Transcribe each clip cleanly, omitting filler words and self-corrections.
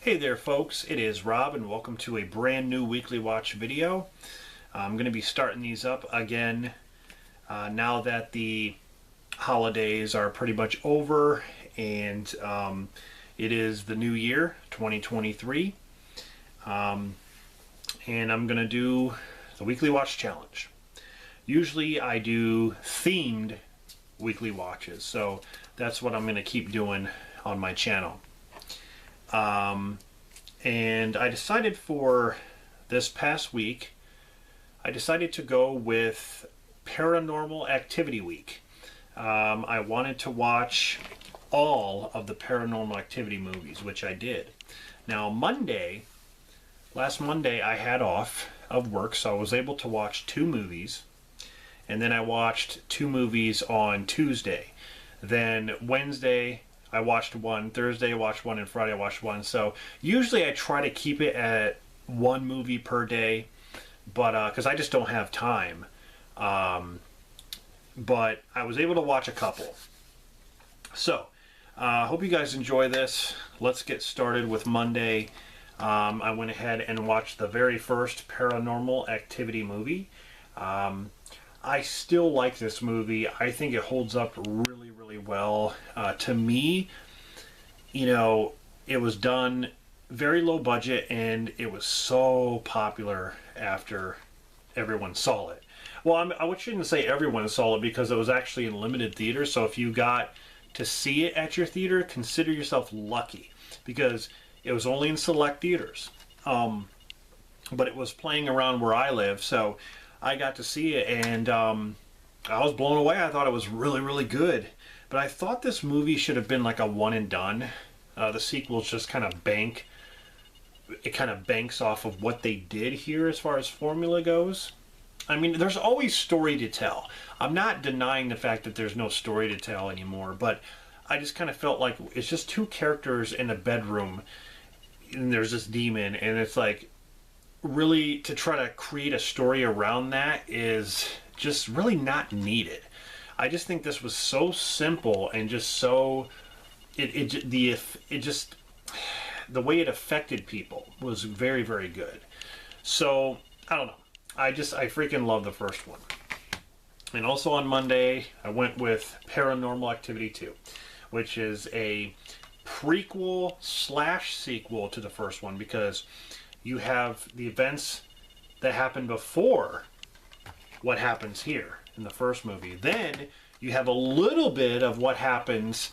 Hey there folks, it is Rob and welcome to a brand new weekly watch video. I'm going to be starting these up again now that the holidays are pretty much over and it is the new year, 2023. And I'm going to do the weekly watch challenge. Usually I do themed weekly watches, so that's what I'm going to keep doing on my channel. And I decided for this past week, I decided to go with Paranormal Activity Week. I wanted to watch all of the Paranormal Activity movies, which I did. Now last Monday I had off of work, so I was able to watch 2 movies. And then I watched 2 movies on Tuesday. Then Wednesday I watched 1, Thursday I watched 1, and Friday I watched 1. So usually I try to keep it at 1 movie per day, but because I just don't have time. But I was able to watch a couple. So I hope you guys enjoy this. Let's get started with Monday. I went ahead and watched the very first Paranormal Activity movie. I still like this movie. I think it holds up really well. To me, you know, it was done very low budget and it was so popular after everyone saw it. Well, I shouldn't say everyone saw it because it was actually in limited theaters. So if you got to see it at your theater, consider yourself lucky because it was only in select theaters. But it was playing around where I live, so I got to see it and I was blown away. I thought it was really good. But I thought this movie should have been like a one and done. The sequels just kind of banks off of what they did here as far as formula goes. I mean, there's always story to tell. I'm not denying the fact that there's no story to tell anymore, but I just kind of felt like it's just 2 characters in a bedroom and there's this demon, and it's like really to try to create a story around that is just really not needed. I just think this was so simple and just so the way it affected people was very good. So I don't know. I freaking love the first one. And also on Monday I went with Paranormal Activity 2, which is a prequel / sequel to the first one because you have the events that happened before what happens here in the first movie. Then you have a little bit of what happens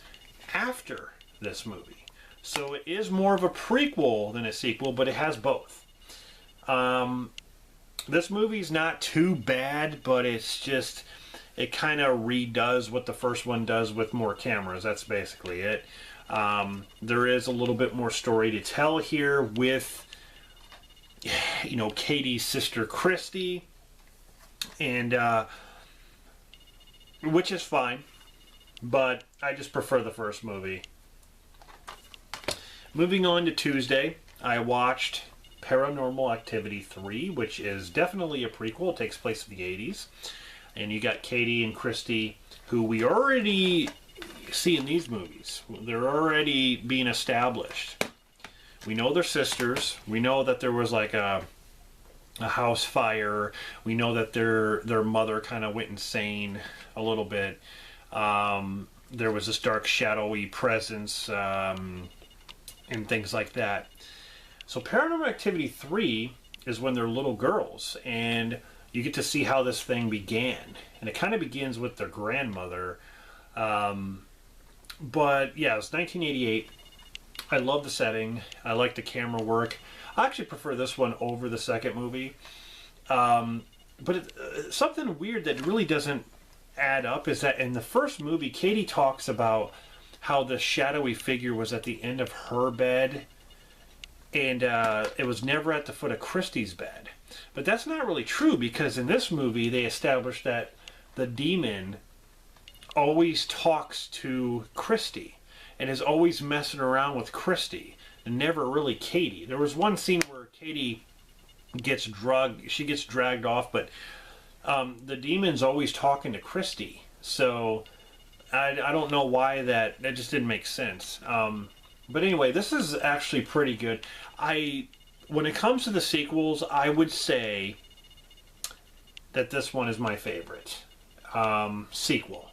after this movie. So it is more of a prequel than a sequel, but it has both. This movie's not too bad, but it's just, it kind of redoes what the first one does with more cameras. That's basically it. There is a little bit more story to tell here with, you know, Katie's sister Christy, and which is fine, but I just prefer the first movie. Moving on to Tuesday, I watched Paranormal Activity 3, which is definitely a prequel. It takes place in the 80s, and you got Katie and Christy, who we already see in these movies. They're already being established. We know they're sisters. We know that there was like a house fire. We know that their mother kind of went insane a little bit. There was this dark shadowy presence and things like that. So Paranormal Activity 3 is when they're little girls and you get to see how this thing began. And it kind of begins with their grandmother. But yeah, it's 1988. I love the setting. I like the camera work. I actually prefer this one over the second movie. But something weird that really doesn't add up is that in the first movie, Katie talks about how the shadowy figure was at the end of her bed, and it was never at the foot of Christy's bed. But that's not really true, because in this movie, they established that the demon always talks to Christy and is always messing around with Christy and never really Katie. There was one scene where Katie gets dragged off, but the demon's always talking to Christy. So I don't know why that just didn't make sense. But anyway, this is actually pretty good. When it comes to the sequels, I would say that this one is my favorite sequel.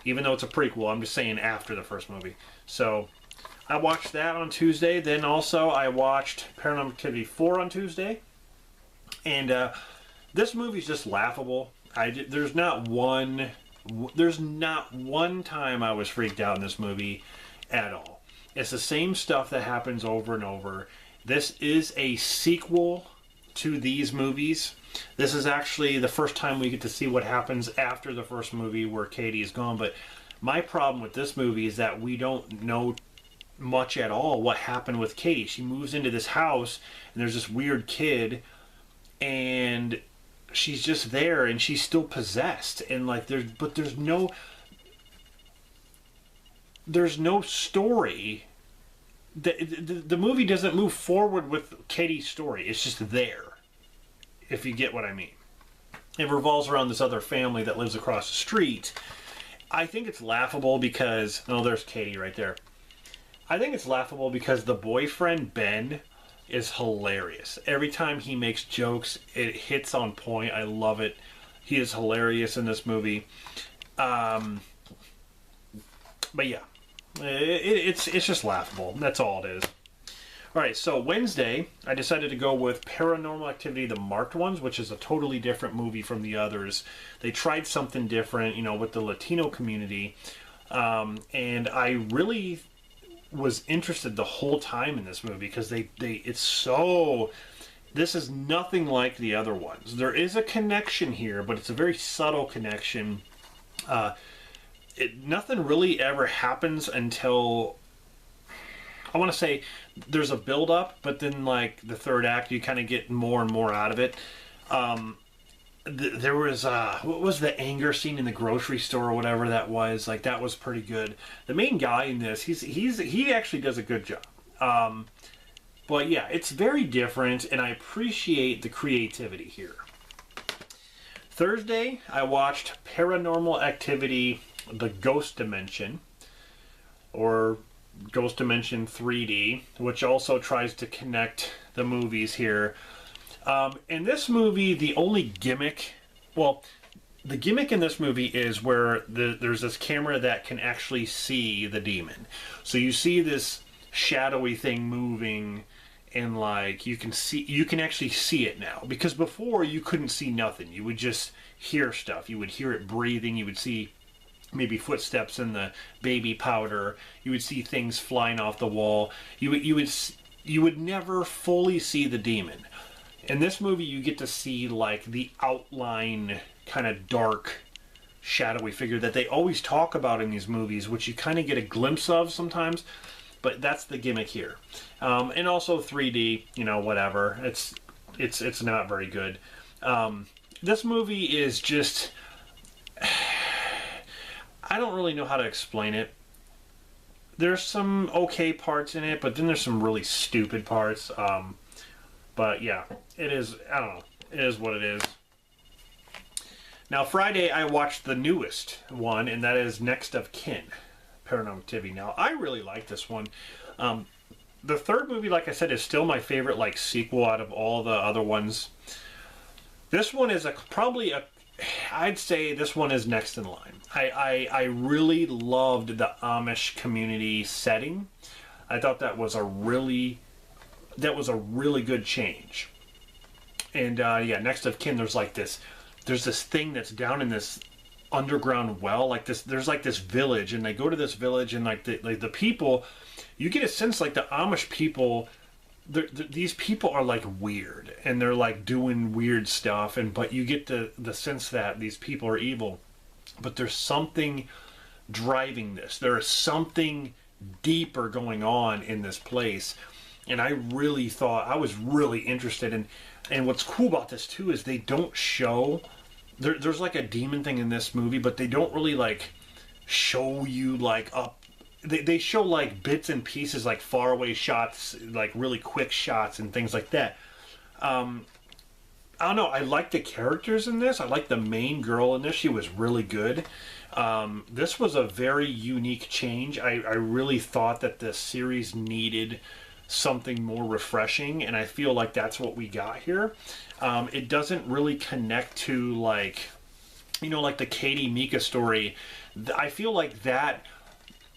Even though it's a prequel, I'm just saying after the first movie. So I watched that on Tuesday. Then also I watched Paranormal Activity 4 on Tuesday. And this movie's just laughable. There's not one time I was freaked out in this movie at all. It's the same stuff that happens over and over. This is a sequel to these movies. This is actually the first time we get to see what happens after the first movie where Katie is gone. But my problem with this movie is that we don't know much at all what happened with Katie. She moves into this house and there's this weird kid and she's just there and she's still possessed. And like there's no story. The movie doesn't move forward with Katie's story. It's just there, if you get what I mean. It revolves around this other family that lives across the street. I think it's laughable because... Oh, there's Katie right there. I think it's laughable because the boyfriend, Ben, is hilarious. Every time he makes jokes, it hits on point. I love it. He is hilarious in this movie. But yeah. It's just laughable. That's all it is. Alright, so Wednesday, I decided to go with Paranormal Activity, the marked ones, which is a totally different movie from the others. They tried something different, with the Latino community. And I really was interested the whole time in this movie because this is nothing like the other ones. There is a connection here, but it's a very subtle connection. Nothing really ever happens until, I want to say, there's a build up, but then like the third act you kind of get more and more out of it. There was what was the anger scene in the grocery store or whatever that was, like that was pretty good. The main guy in this, he actually does a good job. But yeah, it's very different and I appreciate the creativity here. Thursday I watched Paranormal Activity, the Ghost Dimension, or Ghost Dimension 3D, which also tries to connect the movies here. In this movie, the only gimmick... Well, the gimmick in this movie is where there's this camera that can actually see the demon. So you see this shadowy thing moving, and like you can actually see it now. Because before, you couldn't see nothing. You would just hear stuff. You would hear it breathing. You would see maybe footsteps in the baby powder. You would see things flying off the wall. You would never fully see the demon. In this movie, you get to see like the outline, kind of dark, shadowy figure that they always talk about in these movies, which you kind of get a glimpse of sometimes. But that's the gimmick here, and also 3D. Whatever. It's not very good. This movie is just. I don't really know how to explain it. There's some okay parts in it, but then there's some really stupid parts. But yeah, it is, I don't know, it is what it is. Now Friday I watched the newest one, and that is Next of Kin, Paranormal Activity. Now I really like this one. The third movie, like I said, is still my favorite like sequel out of all the other ones. This one is I'd say this one is next in line. I really loved the Amish community setting. I thought that was a really good change. And yeah, Next of Kin, there's this thing that's down in this underground well, like this. There's like this village, and they go to this village, and like the people, you get a sense like the Amish people. These people are like weird, and they're like doing weird stuff, but you get the sense that these people are evil, but there's something driving this. There is something deeper going on in this place, and I really thought, I was really interested in. And what's cool about this too is they don't show. There's like a demon thing in this movie, but they don't really like show you like up. They show like bits and pieces, like faraway shots, like really quick shots and things like that. I don't know. I like the characters in this. I like the main girl in this. She was really good. This was a very unique change. I really thought that the series needed something more refreshing, and I feel like that's what we got here. It doesn't really connect to, like, you know, like the Katie Mika story. I feel like that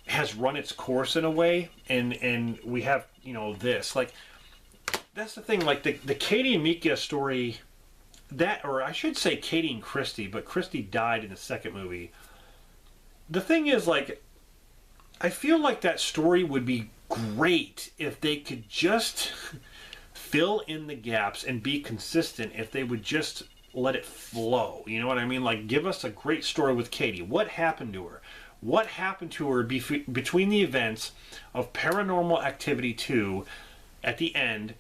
has run its course in a way, and we have, you know, this, like, that's the thing, like the Katie and Mika story, that, or I should say Katie and Christy, but Christy died in the second movie. The thing is, like, I feel like that story would be great if they could just fill in the gaps and be consistent, if they would just let it flow. You know what I mean? Like, give us a great story with Katie. What happened to her? What happened to her between the events of Paranormal Activity 2 at the end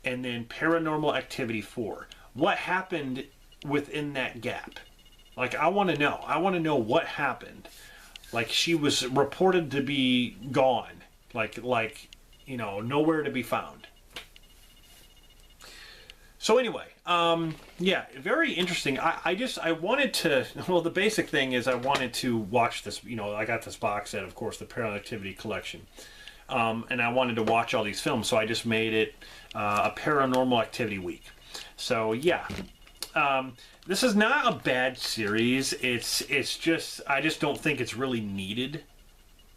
and then Paranormal Activity 4? What happened within that gap? Like, I want to know. I want to know what happened. Like, she was reported to be gone. Like, you know, nowhere to be found. So anyway, yeah, very interesting. I wanted to, well, the basic thing is I wanted to watch this, you know, I got this box set, of course, the Paranormal Activity collection. And I wanted to watch all these films, so I just made it a Paranormal Activity week. So yeah, this is not a bad series. It's just, I just don't think it's really needed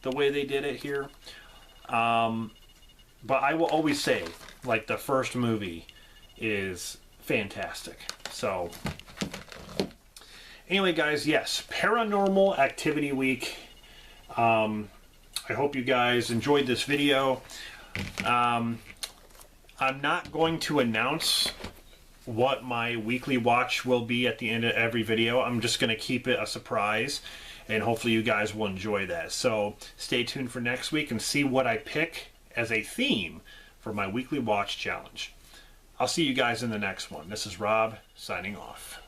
the way they did it here. But I will always say, like, the first movie is fantastic. So anyway, guys, yes, Paranormal Activity week. I hope you guys enjoyed this video. I'm not going to announce what my weekly watch will be at the end of every video. I'm just going to keep it a surprise, and hopefully you guys will enjoy that. So stay tuned for next week and see what I pick as a theme for my weekly watch challenge. I'll see you guys in the next one. This is Rob, signing off.